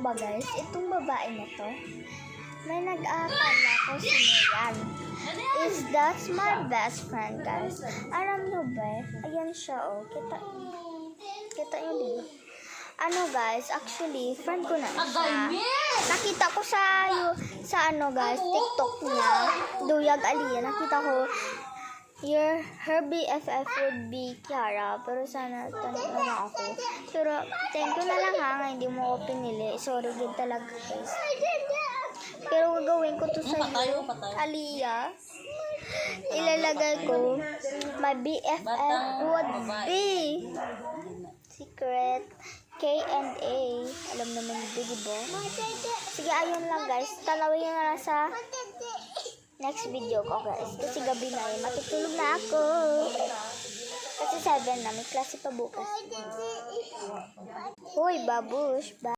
ba guys? Itong babae na to, may nag-aakala ko sino yan. Is that's my best friend guys. Alam nyo ba? Ayan siya oh. Kita nyo dito. Ano guys, actually, friend ko na siya. Nakita ko sa ano guys, TikTok niya, Duyag Aliyah. Nakita ko, her BFF would be Kiara. Pero sana tanong na lang ako. Pero thank you na lang ha, nga hindi mo ako pinili. Sorry din talaga guys. Pero gagawin ko to sa iyo, Aliyah. Ilalagay ko, my BFF would be secret K&A. Alam naman nito, diba? Sige, ayun lang guys. Tanawin nyo na lang sa next video ko guys. Kasi gabi na eh. Matutulog na ako. Kasi 7 na. May klase pa bukas. Hoy, babush. Bye.